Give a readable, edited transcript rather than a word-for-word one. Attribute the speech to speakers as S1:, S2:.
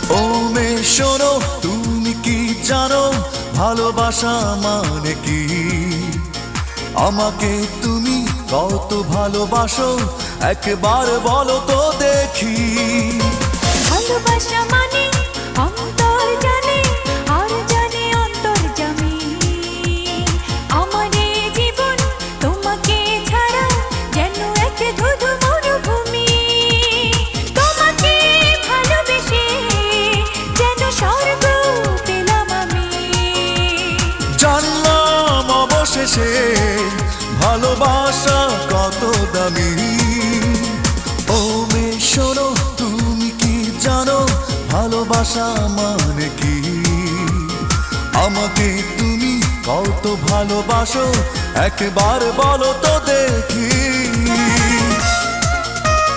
S1: ও মেয়ে শোনো, তুমি কি জানো ভালোবাসা মানে কি? আমাকে তুমি কত ভালোবাসো একবার বলো তো দেখি।
S2: ভালোবাসা মানে অন্তর জানে আর জানে অন্তর্যামী। আমার এই জীবন তোমাকে ছাড়া যেন এক ধুধু মরুভূমি। তোমাকে ভালোবেসে যেন স্বর্গ পেলাম আমি।
S1: জানলাম অবশেষে ভালোবাসা কত দামি। ও মেয়ে শোনো, তুমি কি জানো ভালোবাসা মানে কি? আমাকে তুমি কত ভালোবাসো একবার বলো তো দেখি।